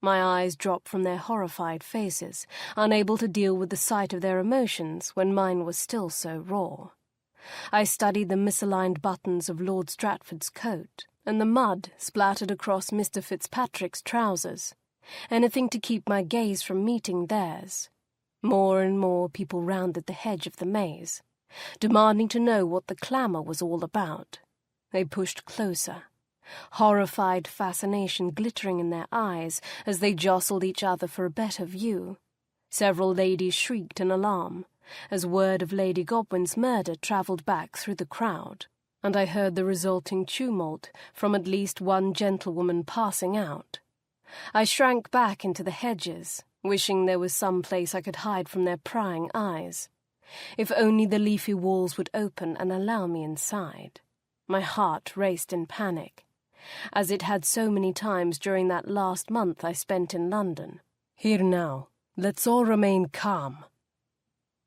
My eyes dropped from their horrified faces, unable to deal with the sight of their emotions when mine was still so raw. I studied the misaligned buttons of Lord Stratford's coat, and the mud splattered across Mr. Fitzpatrick's trousers, anything to keep my gaze from meeting theirs. More and more people rounded the hedge of the maze, demanding to know what the clamour was all about. They pushed closer, horrified fascination glittering in their eyes as they jostled each other for a better view. Several ladies shrieked in alarm as word of Lady Godwin's murder travelled back through the crowd, and I heard the resulting tumult from at least one gentlewoman passing out. I shrank back into the hedges, wishing there was some place I could hide from their prying eyes. If only the leafy walls would open and allow me inside. My heart raced in panic, as it had so many times during that last month I spent in London. "Here now, let's all remain calm."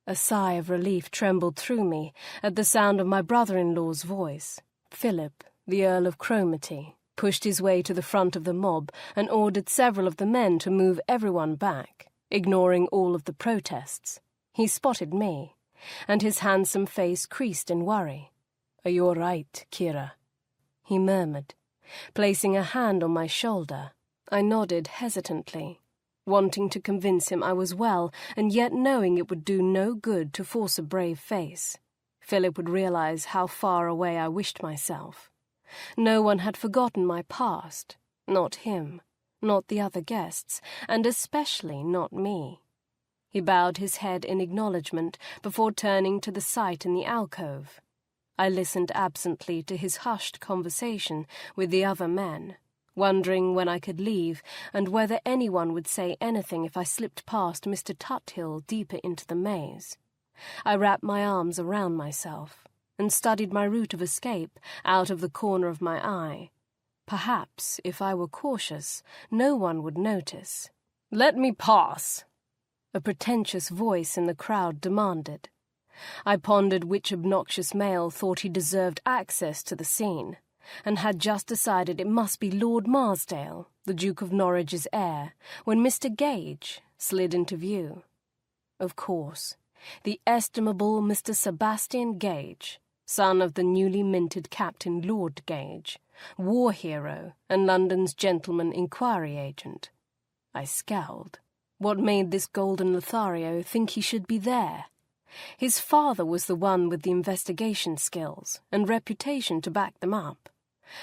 A sigh of relief trembled through me at the sound of my brother-in-law's voice. Philip, the Earl of Cromarty, pushed his way to the front of the mob and ordered several of the men to move everyone back, ignoring all of the protests. He spotted me, and his handsome face creased in worry. "Are you all right, Kiera?" he murmured, placing a hand on my shoulder. I nodded hesitantly, wanting to convince him I was well, and yet knowing it would do no good to force a brave face. Philip would realize how far away I wished myself. No one had forgotten my past, not him, not the other guests, and especially not me. He bowed his head in acknowledgement before turning to the sight in the alcove. I listened absently to his hushed conversation with the other men, wondering when I could leave and whether anyone would say anything if I slipped past Mr. Tuthill deeper into the maze. I wrapped my arms around myself and studied my route of escape out of the corner of my eye. Perhaps, if I were cautious, no one would notice. "Let me pass," a pretentious voice in the crowd demanded. I pondered which obnoxious male thought he deserved access to the scene, and had just decided it must be Lord Marsdale, the Duke of Norwich's heir, when Mr. Gage slid into view. Of course, the estimable Mr. Sebastian Gage, son of the newly minted Captain Lord Gage, war hero and London's gentleman inquiry agent. I scowled. What made this golden Lothario think he should be there? His father was the one with the investigation skills and reputation to back them up.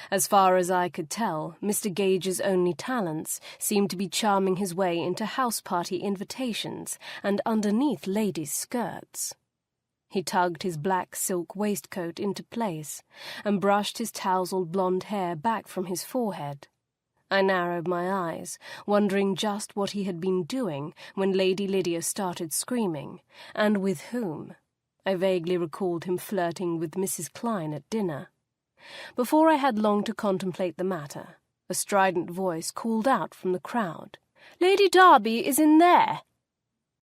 As far as I could tell, Mr. Gage's only talents seemed to be charming his way into house-party invitations and underneath ladies' skirts. He tugged his black silk waistcoat into place and brushed his tousled blonde hair back from his forehead. I narrowed my eyes, wondering just what he had been doing when Lady Lydia started screaming, and with whom. I vaguely recalled him flirting with Mrs. Klein at dinner. Before I had long to contemplate the matter, a strident voice called out from the crowd, "Lady Darby is in there!"